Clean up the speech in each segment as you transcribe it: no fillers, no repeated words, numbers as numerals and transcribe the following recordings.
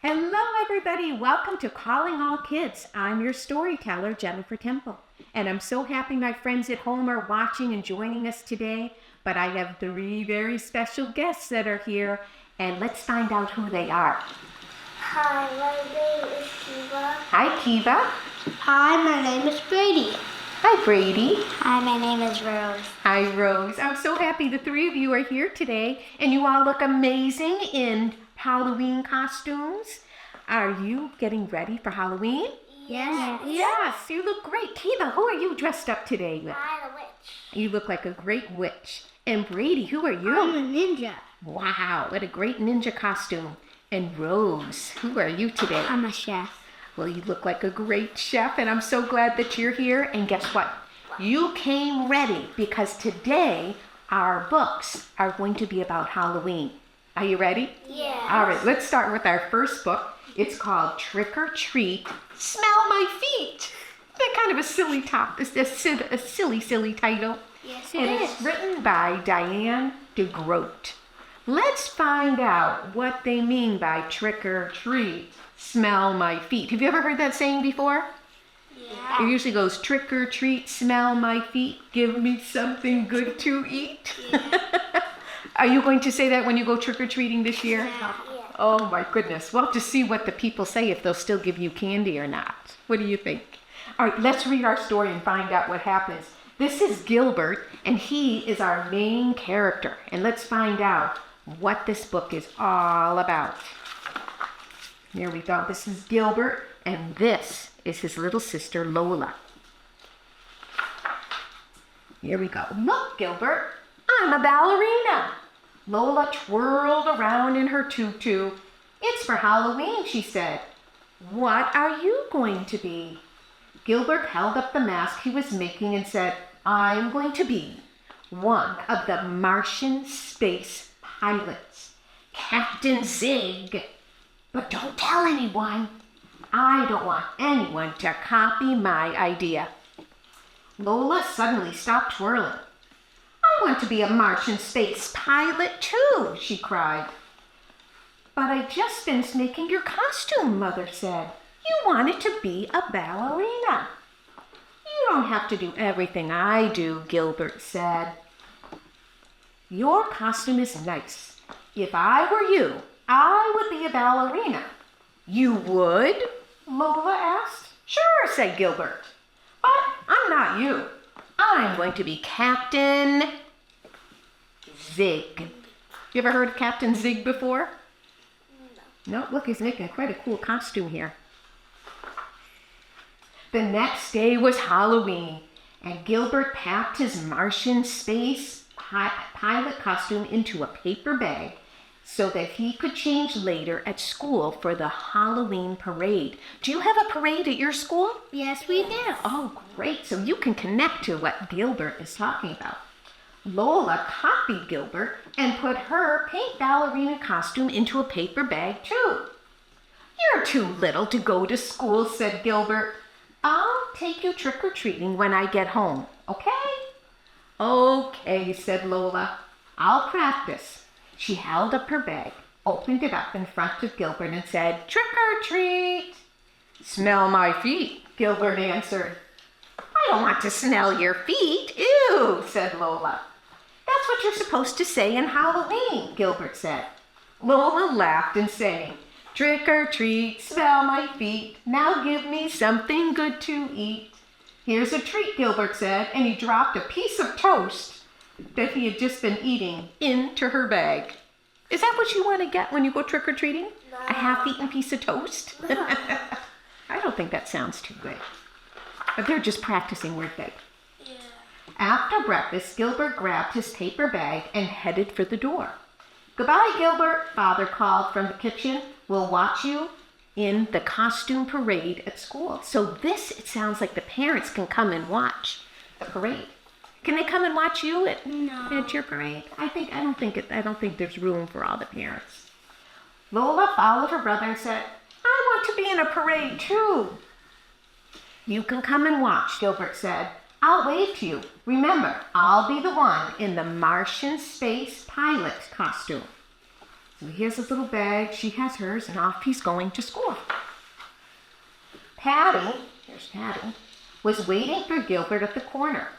Hello, everybody. Welcome to Calling All Kids. I'm your storyteller, Jennifer Temple. And I'm so happy my friends at home are watching and joining us today. But I have three very special guests that are here. And let's find out who they are. Hi, my name is Kiva. Hi, Kiva. Hi, my name is Brady. Hi, Brady. Hi, my name is Rose. Hi, Rose. I'm so happy the three of you are here today. And you all look amazing in Halloween costumes. Are you getting ready for Halloween? Yes. Yes, you look great. Kiva, who are you dressed up today with? I'm a witch. You look like a great witch. And Brady, who are you? I'm a ninja. Wow, what a great ninja costume. And Rose, who are you today? I'm a chef. Well, you look like a great chef, and I'm so glad that you're here. And guess what? You came ready because today our books are going to be about Halloween. Are you ready? Yeah. All right, let's start with our first book. It's called Trick or Treat, Smell My Feet. That kind of a silly silly title. Yes, And it's written by Diane DeGroat. Let's find out what they mean by trick or treat, smell my feet. Have you ever heard that saying before? Yeah. It usually goes trick or treat, smell my feet, give me something good to eat. Yeah. Are you going to say that when you go trick or treating this year? Yeah. Oh my goodness. We'll have to see what the people say if they'll still give you candy or not. What do you think? All right, let's read our story and find out what happens. This is Gilbert, and he is our main character. And let's find out what this book is all about. Here we go. This is Gilbert, and this is his little sister, Lola. Here we go. Look, Gilbert, I'm a ballerina. Lola twirled around in her tutu. It's for Halloween, she said. What are you going to be? Gilbert held up the mask he was making and said, I'm going to be one of the Martian space pilots, Captain Zig. But don't tell anyone. I don't want anyone to copy my idea. Lola suddenly stopped twirling. I want to be a Martian space pilot too, she cried. But I just finished making your costume, Mother said. You wanted to be a ballerina. You don't have to do everything I do, Gilbert said. Your costume is nice. If I were you, I would be a ballerina. You would? Lola asked. Sure, said Gilbert. But I'm not you. I'm going to be Captain Zig. You ever heard of Captain Zig before? No, look, he's making quite a cool costume here. The next day was Halloween, and Gilbert packed his Martian space pilot costume into a paper bag so that he could change later at school for the Halloween parade. Do you have a parade at your school? Yes, we do. Oh, great. So you can connect to what Gilbert is talking about. Lola copied Gilbert and put her pink ballerina costume into a paper bag, too. You're too little to go to school, said Gilbert. I'll take you trick-or-treating when I get home, okay? Okay, said Lola. I'll practice. She held up her bag, opened it up in front of Gilbert and said, trick-or-treat. Smell my feet, Gilbert answered. I don't want to smell your feet. Ew, said Lola. That's what you're supposed to say in Halloween, Gilbert said. Lola laughed and sang, trick or treat, smell my feet, now give me something good to eat. Here's a treat, Gilbert said, and he dropped a piece of toast that he had just been eating into her bag. Is that what you want to get when you go trick-or-treating? No. A half-eaten piece of toast? No. I don't think that sounds too good. But they're just practicing, weren't they? Yeah. After breakfast, Gilbert grabbed his paper bag and headed for the door. Goodbye, Gilbert, Father called from the kitchen. We'll watch you in the costume parade at school. So this, it sounds like the parents can come and watch the parade. Can they come and watch you at your parade? I don't think there's room for all the parents. Lola followed her brother and said, I want to be in a parade too. You can come and watch, Gilbert said. I'll wave to you. Remember, I'll be the one in the Martian space pilot costume. So he has his little bag, she has hers, and off he's going to school. Patty, here's Patty, was waiting for Gilbert at the corner.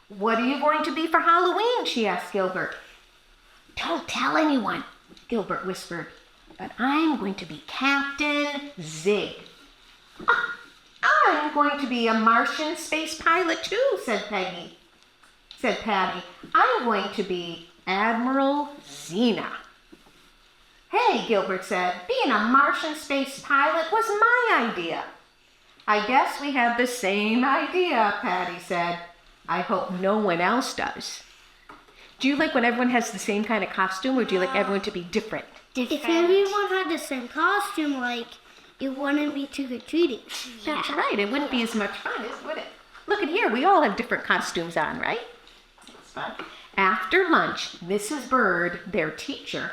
"What are you going to be for Halloween?" she asked Gilbert. "Don't tell anyone," Gilbert whispered, "but I'm going to be Captain Zig." "Ah, I'm going to be a Martian space pilot too," said Patty. "I'm going to be Admiral Xena." "Hey," Gilbert said, "being a Martian space pilot was my idea." "I guess we have the same idea," Patty said. "I hope no one else does." Do you like when everyone has the same kind of costume, or do you like everyone to be different? If everyone had the same costume, like, it wouldn't be trick-or-treating. That's right. It wouldn't be as much fun, would it? Look at here. We all have different costumes on, right? It's fun. After lunch, Mrs. Bird, their teacher,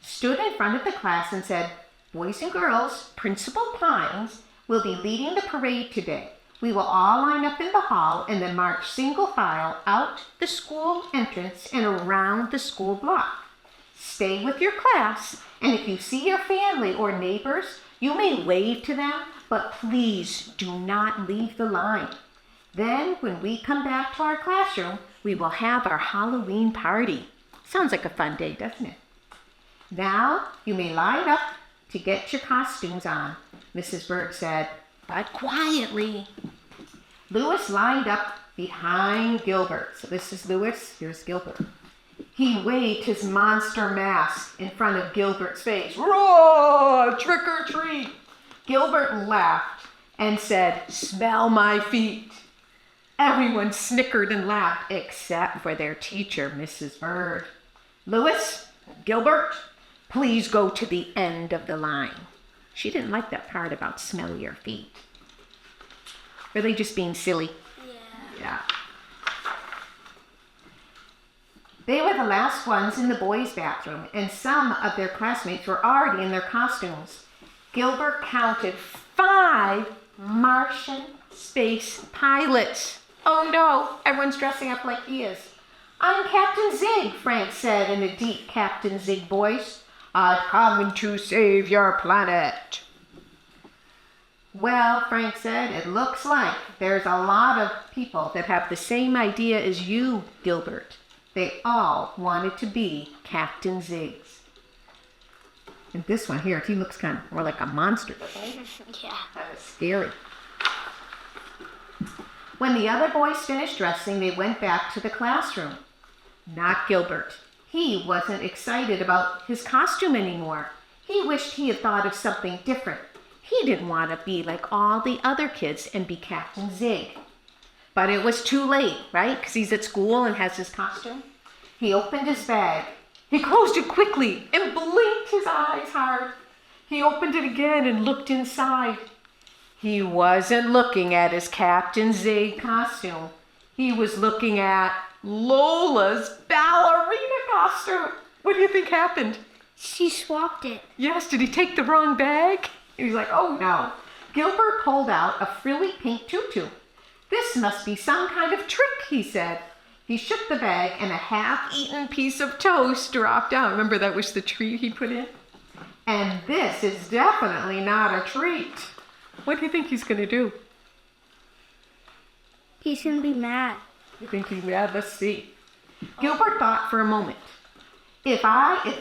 stood in front of the class and said, "Boys and girls, Principal Pines will be leading the parade today. We will all line up in the hall and then march single file out the school entrance and around the school block. Stay with your class, and if you see your family or neighbors, you may wave to them, but please do not leave the line. Then, when we come back to our classroom, we will have our Halloween party." Sounds like a fun day, doesn't it? "Now, you may line up to get your costumes on," Mrs. Bird said, "but quietly." Louis lined up behind Gilbert. So this is Louis, here's Gilbert. He waved his monster mask in front of Gilbert's face. "Roar! Trick or treat!" Gilbert laughed and said, "Smell my feet." Everyone snickered and laughed except for their teacher, Mrs. Bird. "Louis, Gilbert, please go to the end of the line." She didn't like that part about smell your feet. Were they just being silly? Yeah. They were the last ones in the boys' bathroom, and some of their classmates were already in their costumes. Gilbert counted 5 Martian space pilots. Oh no, everyone's dressing up like he is. "I'm Captain Zig," Frank said in a deep Captain Zig voice. "I've come to save your planet." "Well," Frank said, "it looks like there's a lot of people that have the same idea as you, Gilbert. They all wanted to be Captain Zigs." And this one here, he looks kind of more like a monster, doesn't he? Yeah. Kind of scary. When the other boys finished dressing, they went back to the classroom. Not Gilbert. He wasn't excited about his costume anymore. He wished he had thought of something different. He didn't want to be like all the other kids and be Captain Zig. But it was too late, right? Because he's at school and has his costume. He opened his bag. He closed it quickly and blinked his eyes hard. He opened it again and looked inside. He wasn't looking at his Captain Zig costume. He was looking at Lola's ballerina costume. What do you think happened? She swapped it. Yes, did he take the wrong bag? He was like, "Oh no." Gilbert pulled out a frilly pink tutu. "This must be some kind of trick," he said. He shook the bag and a half-eaten piece of toast dropped out. Remember, that was the treat he put in? "And this is definitely not a treat." What do you think he's going to do? He's gonna be mad. You think he's mad? Let's see. Gilbert thought for a moment. If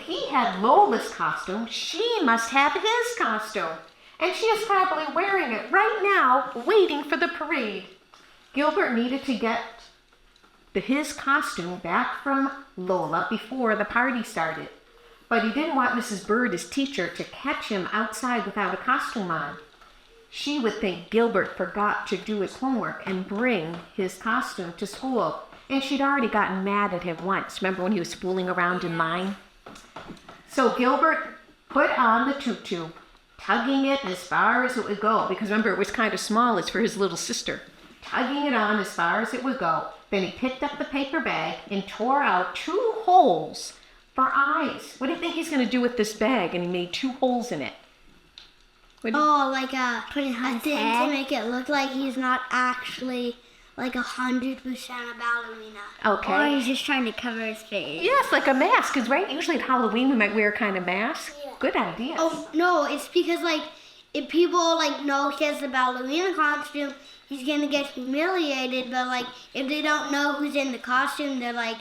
he had Lola's costume, she must have his costume. And she is probably wearing it right now, waiting for the parade. Gilbert needed to get his costume back from Lola before the party started. But he didn't want Mrs. Bird, his teacher, to catch him outside without a costume on. She would think Gilbert forgot to do his homework and bring his costume to school. And she'd already gotten mad at him once. Remember when he was fooling around in line? So Gilbert put on the tutu, tugging it as far as it would go. Because remember, it was kind of small. It's for his little sister. Tugging it on as far as it would go. Then he picked up the paper bag and tore out 2 holes for eyes. What do you think he's going to do with this bag? And he made 2 holes in it. Like putting a thing to make it look like he's not actually like 100% a ballerina. Okay. Or he's just trying to cover his face. Yes, like a mask, because right, usually at Halloween we might wear a kind of mask. Yeah. Good idea. Oh, no, it's because, like, if people, like, know he has the ballerina costume, he's gonna get humiliated, but, like, if they don't know who's in the costume, they're like,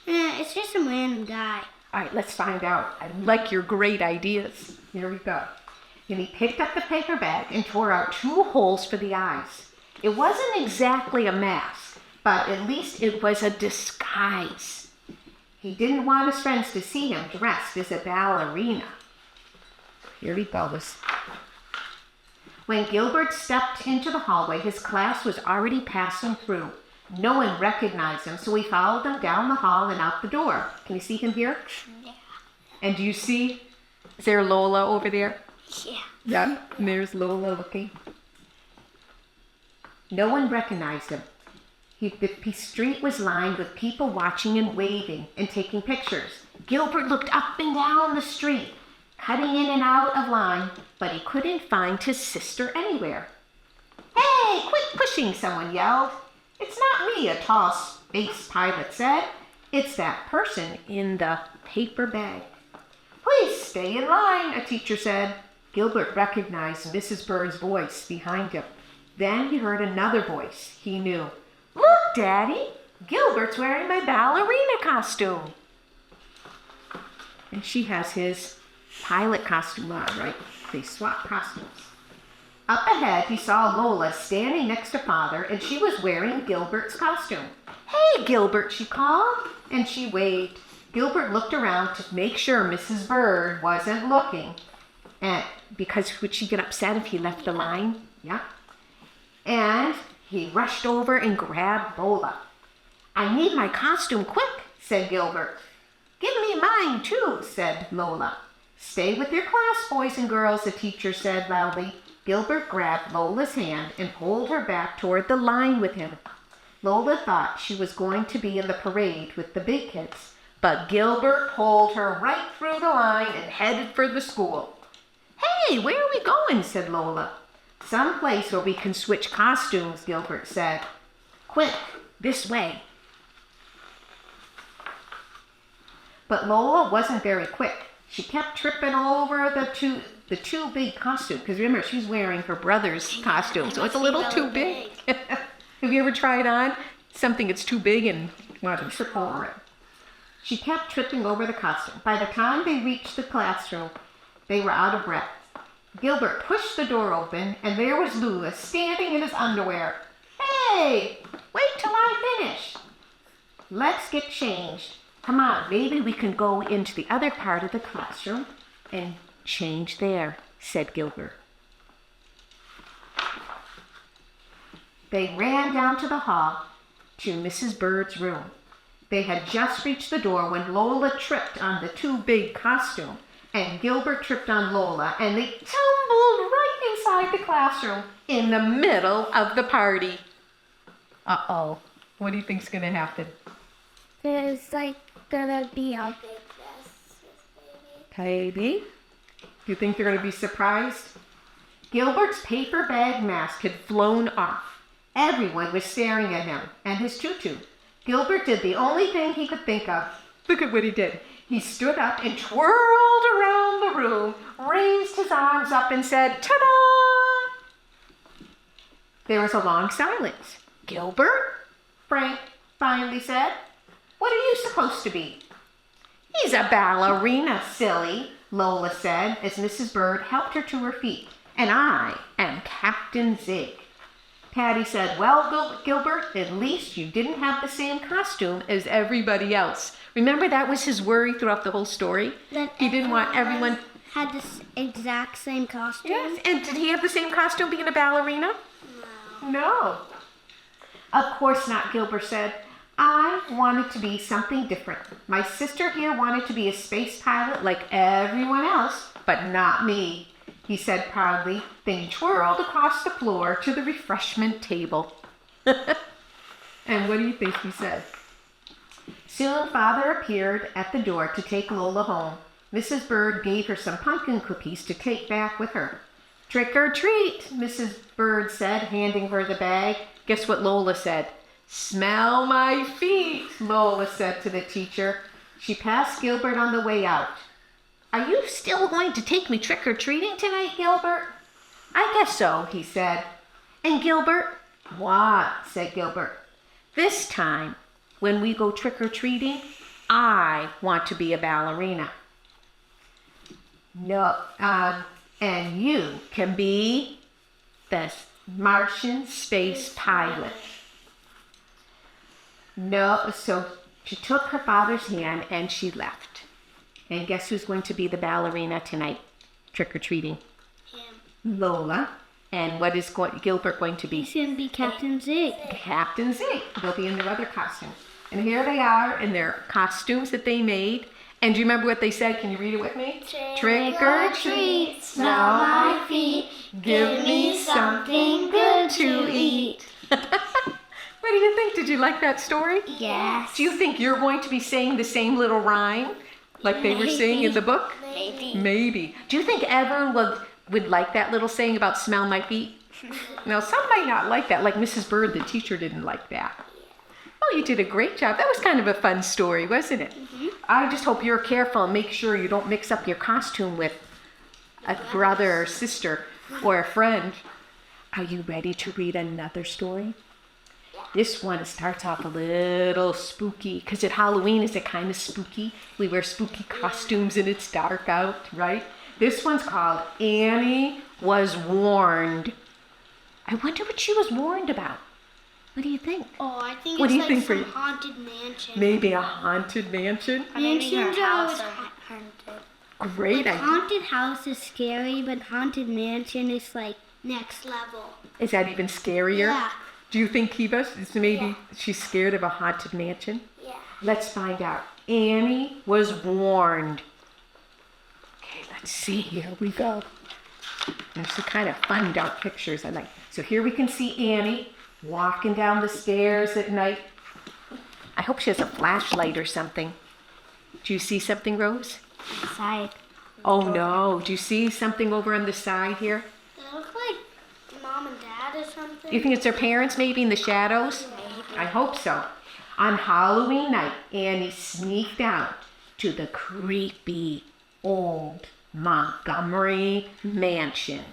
it's just some random guy. All right, let's find out. I like your great ideas. Here we go. And he picked up the paper bag and tore out 2 holes for the eyes. It wasn't exactly a mask, but at least it was a disguise. He didn't want his friends to see him dressed as a ballerina. Here he goes. When Gilbert stepped into the hallway, his class was already passing through. No one recognized him, so he followed them down the hall and out the door. Can you see him here? Yeah. And do you see, is there Lola over there? Yeah. Yeah, and there's Lola looking. No one recognized him. The street was lined with people watching and waving and taking pictures. Gilbert looked up and down the street, cutting in and out of line, but he couldn't find his sister anywhere. Hey, quit pushing, someone yelled. It's not me, a tall space pilot said. It's that person in the paper bag. Please stay in line, a teacher said. Gilbert recognized Mrs. Bird's voice behind him. Then he heard another voice he knew. Look, Daddy, Gilbert's wearing my ballerina costume. And she has his pilot costume on, right? They swap costumes. Up ahead, he saw Lola standing next to Father, and she was wearing Gilbert's costume. Hey, Gilbert, she called, and she waved. Gilbert looked around to make sure Mrs. Bird wasn't looking, and because would she get upset if he left the line? Yeah. And he rushed over and grabbed Lola. I need my costume quick, said Gilbert. Give me mine, too, said Lola. Stay with your class, boys and girls, the teacher said loudly. Gilbert grabbed Lola's hand and pulled her back toward the line with him. Lola thought she was going to be in the parade with the big kids, but Gilbert pulled her right through the line and headed for the school. Hey, where are we going? Said Lola. Some place where we can switch costumes, Gilbert said. Quick, this way. But Lola wasn't very quick. She kept tripping over the two big costumes. Because remember, she's wearing her brother's costume, so it's a little too big. Have you ever tried on something that's too big and want to trip over it? She kept tripping over the costume. By the time they reached the classroom, they were out of breath. Gilbert pushed the door open, and there was Lewis standing in his underwear. Hey, wait till I finish. Let's get changed. Come on, maybe we can go into the other part of the classroom and change there, said Gilbert. They ran down to the hall to Mrs. Bird's room. They had just reached the door when Lola tripped on the too big costume, and Gilbert tripped on Lola, and they tumbled right inside the classroom in the middle of the party. Uh-oh. What do you think's going to happen? There's like gonna be a big mess. Maybe. Do you think they're going to be surprised? Gilbert's paper bag mask had flown off. Everyone was staring at him and his tutu. Gilbert did the only thing he could think of. Look at what he did. He stood up and twirled around the room, raised his arms up and said, ta-da! There was a long silence. Gilbert? Frank finally said. What are you supposed to be? He's a ballerina, silly, Lola said as Mrs. Bird helped her to her feet. And I am Captain Zig. Patty said, well, Gilbert, at least you didn't have the same costume as everybody else. Remember that was his worry throughout the whole story? That he didn't want everyone... had the exact same costume? Yes, and did he have the same costume being a ballerina? No. Of course not, Gilbert said. I wanted to be something different. My sister here wanted to be a space pilot like everyone else, but not me, he said proudly. Then he twirled across the floor to the refreshment table. And what do you think he said? Soon Father appeared at the door to take Lola home. Mrs. Bird gave her some pumpkin cookies to take back with her. Trick or treat, Mrs. Bird said, handing her the bag. Guess what Lola said? Smell my feet, Lola said to the teacher. She passed Gilbert on the way out. Are you still going to take me trick-or-treating tonight, Gilbert? I guess so, he said. And Gilbert? What? Said Gilbert. This time, when we go trick-or-treating, I want to be a ballerina. No, and you can be the Martian space pilot. No, so she took her father's hand and she left. And guess who's going to be the ballerina tonight, trick-or-treating? Him. Lola. And what is Gilbert going to be? He's going to be Captain Zig. Captain Zig. They'll be in their other costumes. And here they are in their costumes that they made. And do you remember what they said? Can you read it with me? Trick or treat, smell my feet, give me something good to eat. What do you think? Did you like that story? Yes. Do you think you're going to be saying the same little rime like they were saying in the book? Maybe. Maybe. Do you think everyone would like that little saying about smell my feet? Now, some might not like that, like Mrs. Bird, the teacher, didn't like that. Oh, you did a great job. That was kind of a fun story, wasn't it? Mm-hmm. I just hope you're careful and make sure you don't mix up your costume with a brother or sister or a friend. Are you ready to read another story? This one starts off a little spooky because at Halloween, is it kind of spooky? We wear spooky costumes and it's dark out, right? This one's called Annie Was Warned. I wonder what she was warned about. What do you think? Oh, I think What it's do you like think some for- haunted mansion. Maybe a haunted mansion? Mansions are always haunted. Great Like, idea. haunted house is scary, but haunted mansion is like next level. Is that even scarier? Yeah. Do you think Kiva, maybe Yeah. she's scared of a haunted mansion? Yeah. Let's find out. Annie was warned. Okay, let's see. Here we go. There's some kind of fun dark pictures I like. So here we can see Annie walking down the stairs at night. I hope she has a flashlight or something. Do you see something, Rose? Side. Oh no. Do you see something over on the side here? They look like mom and dad or something. You think it's their parents maybe in the shadows? Maybe. I hope so. On Halloween night, Annie sneaked out to the creepy old Montgomery mansion.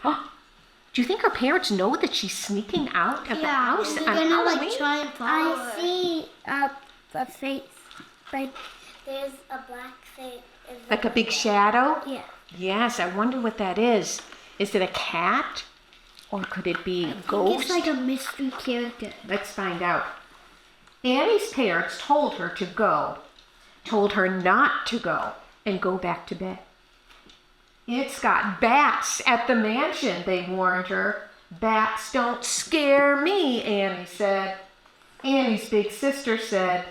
Oh, do you think her parents know that she's sneaking out of the house they're on gonna Halloween? like try and follow her. I see a face, like there's a black face. Like a big shadow? Yeah. Yes, I wonder what that is. Is it a cat? Or could it be a ghost? It's like a mystery character. Let's find out. Annie's parents told her to go, told her not to go, and go back to bed. It's got bats at the mansion, they warned her. Bats don't scare me, Annie said. Annie's big sister said,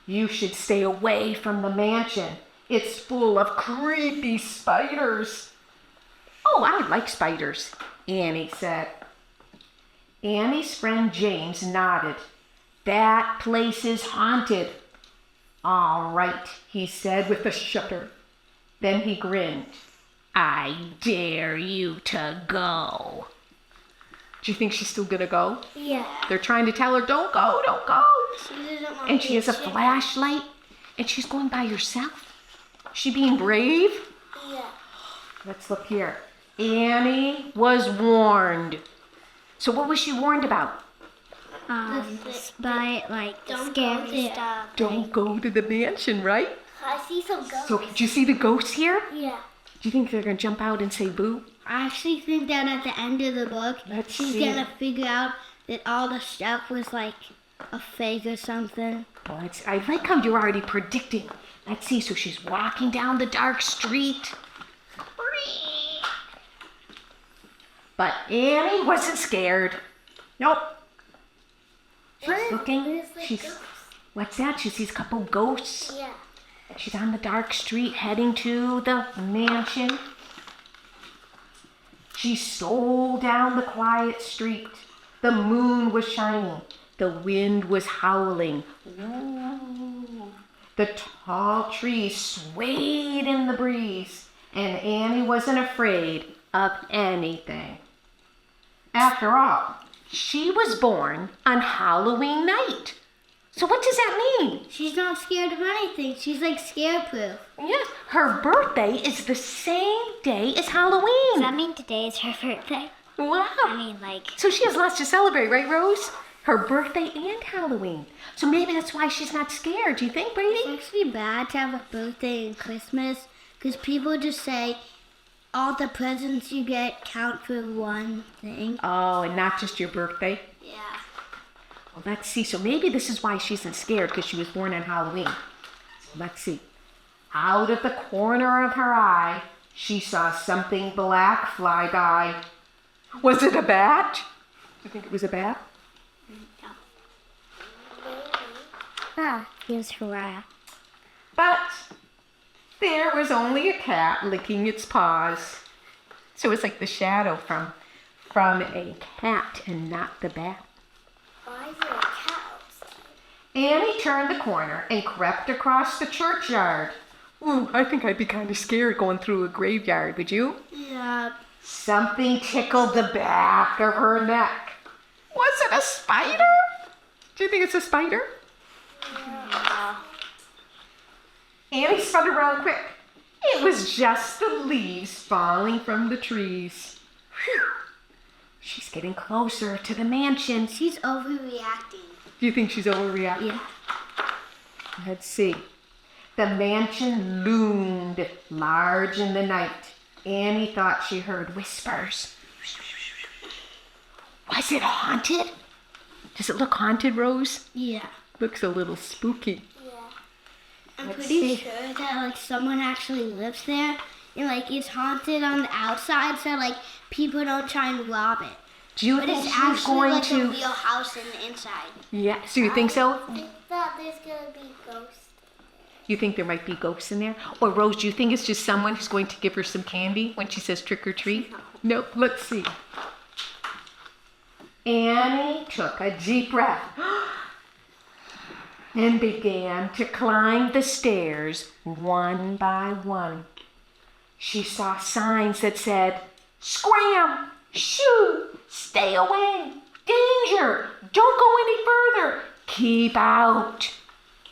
you should stay away from the mansion. It's full of creepy spiders. Oh, I like spiders, Annie said. Annie's friend James nodded. That place is haunted. All right, he said with a shudder. Then he grinned. I dare you to go. Do you think she's still gonna go? Yeah. They're trying to tell her, don't go, don't go. She doesn't want And to she has a get shit. flashlight, and she's going by herself. She being brave? Yeah. Let's look here. Annie was warned. So what was she warned about? Don't scary go to stuff. Don't go to the mansion, right? I see some ghosts. So did you see the ghosts here? Yeah. Do you think they're gonna jump out and say boo? I actually think that at the end of the book, Let's she's see. gonna figure out that all the stuff was like a fake or something. Well, I like how you're already predicting. Let's see. So she's walking down the dark street. But Annie wasn't scared. Nope. She's looking. there's, like, She's. ghosts. What's that? She sees a couple ghosts. Yeah. She's on the dark street heading to the mansion. She stole down the quiet street. The moon was shining. The wind was howling. Ooh. The tall trees swayed in the breeze, and Annie wasn't afraid of anything. After all, She was born on Halloween night. So what does that mean? She's not scared of anything. She's like scare-proof. Yes, her birthday is the same day as Halloween. Does that mean today is her birthday? Wow. I mean, like, So she has lots to celebrate, right, Rose? Her birthday and Halloween. So maybe that's why she's not scared. Do you think, Brady? It's actually bad to have a birthday and Christmas because people just say all the presents you get count for one thing. Oh, and not just your birthday? Yeah. Well, let's see. So maybe this is why she isn't scared, because she was born on Halloween. So let's see. Out of the corner of her eye, she saw something black fly by. Was it a bat? Do you think it was a bat? ah, here's Hurrah. But there was only a cat licking its paws. So it's like the shadow from a cat and not the bat. Why is there a cat? Annie turned the corner and crept across the churchyard. Ooh, I think I'd be kind of scared going through a graveyard, would you? Yeah. Something tickled the back of her neck. Was it a spider? Do you think it's a spider? Yeah. Annie spun around quick. It was just the leaves falling from the trees. Phew. She's getting closer to the mansion. She's overreacting. Do you think she's overreacting? Yeah. Let's see. The mansion loomed large in the night. Annie thought she heard whispers. Was it haunted? Does it look haunted, Rose? Yeah. Looks a little spooky. I'm Let's pretty see. sure that like someone actually lives there and like it's haunted on the outside so like people don't try and rob it. Do you But think it's she's actually going like a to? real house in the inside. Yeah. So you think so? I think that there's gonna be ghosts. You think there might be ghosts in there? Or Rose, do you think it's just someone who's going to give her some candy when she says trick or treat? No. Let's see. Annie took a deep breath and began to climb the stairs one by one. She saw signs that said, "Scram! Shoo! Stay away! Danger! Don't go any further! Keep out!"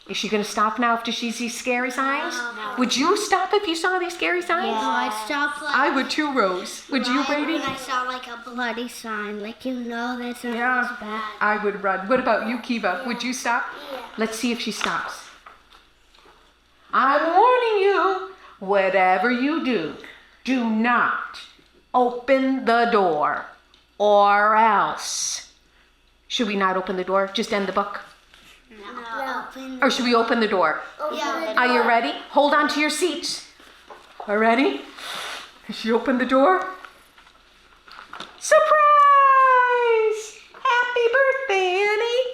Is she going to stop now after she sees scary signs? No. Would you stop if you saw these scary signs? No, I'd stop like I would too, Rose. Would you, right Brady? when I saw like a bloody sign, like you know that something's Yeah, bad. I would run. What about you, Kiva? Would you stop? Yeah. Let's see if she stops. I'm warning you, whatever you do, do not open the door, or else. Should we not open the door? Just end the book? No. Open Or should we open the door? Yeah. Are you ready? Hold on to your seats. Are ready? She opened the door. Surprise! Happy birthday, Annie!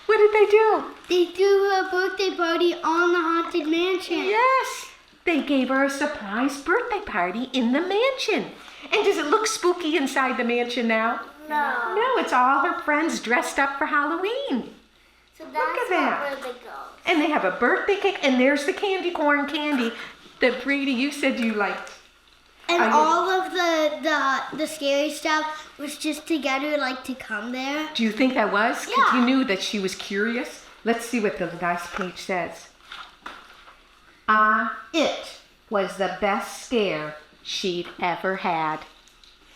What did they do? They threw her a birthday party on the haunted mansion. Yes, they gave her a surprise birthday party in the mansion. And does it look spooky inside the mansion now? No. No, it's all her friends dressed up for Halloween. So at that's that. not where they go. And they have a birthday cake, and there's the candy corn candy that Brady, you said you liked. And Are you- all of the scary stuff was just to get her like to come there. Do you think that was? 'Cause Yeah. you knew that she was curious. Let's see what the last page says. It was the best scare she'd ever had.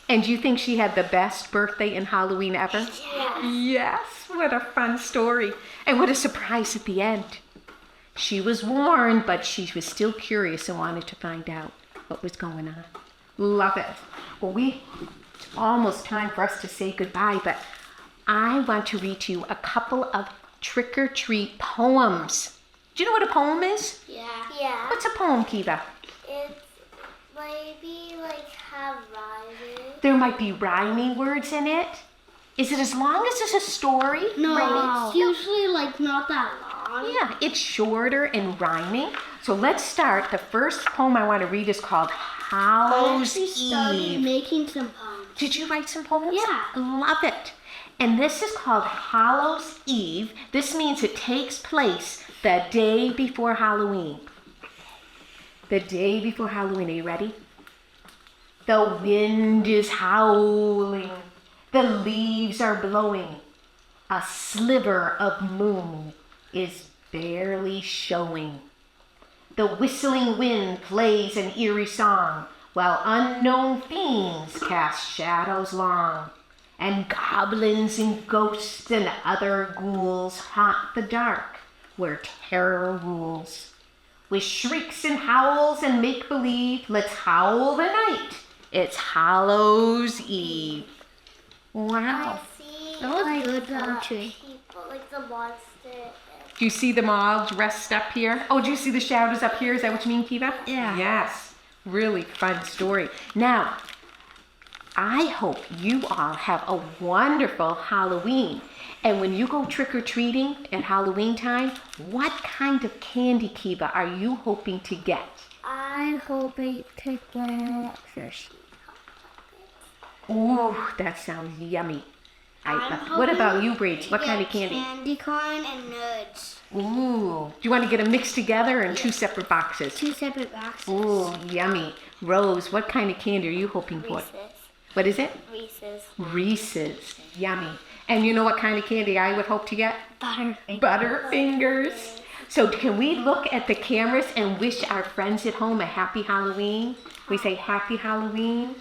And do you think she had the best birthday and Halloween ever? Yeah. Yes, what a fun story. And what a surprise at the end. She was warned, but she was still curious and wanted to find out what was going on. Love it. Well, it's almost time for us to say goodbye, but I want to read to you a couple of trick-or-treat poems. Do you know what a poem is? Yeah. Yeah. What's a poem, Kiva? It's maybe like have rhymes. There might be rhyming words in it. Is it as long as it's a story? No, it's usually like not that long. Yeah, it's shorter and rhyming. So let's start. The first poem I want to read is called I Hallows actually started Eve. making some poems. Did you write some poems? Yeah. Love it. And this is called Hallows Eve. This means it takes place the day before Halloween. The day before Halloween. Are you ready? The wind is howling. The leaves are blowing. A sliver of moon is barely showing. The whistling wind plays an eerie song, while unknown fiends cast shadows long. And goblins and ghosts and other ghouls haunt the dark, where terror rules. With shrieks and howls and make-believe, let's howl the night. It's Hallows Eve. Wow. That was good poetry. People, like the monster. Do you see them all dressed up here? Oh, do you see the shadows up here? Is that what you mean, Kiva? Yeah. Yes. Really fun story. Now, I hope you all have a wonderful Halloween. And when you go trick-or-treating at Halloween time, what kind of candy, Kiva, are you hoping to get? I'm hoping to get Hershey. Ooh, that sounds yummy. What about you, Brady? What kind of candy? Candy corn and nuts. Ooh. Do you want to get them mixed together in 2 separate boxes? 2 separate boxes. Ooh, yummy. Rose, what kind of candy are you hoping for? Reese's. What is it? Reese's. Reese's. Yummy. And you know what kind of candy I would hope to get? Butterfingers. Butterfingers. So can we look at the cameras and wish our friends at home a happy Halloween? We say happy Halloween.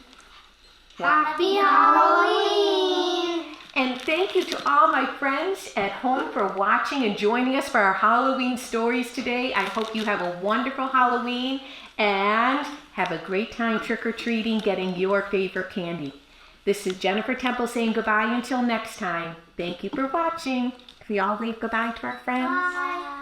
Happy Halloween! And thank you to all my friends at home for watching and joining us for our Halloween stories today. I hope you have a wonderful Halloween and have a great time trick-or-treating, getting your favorite candy. This is Jennifer Temple saying goodbye until next time. Thank you for watching. Can we all wave goodbye to our friends? Bye.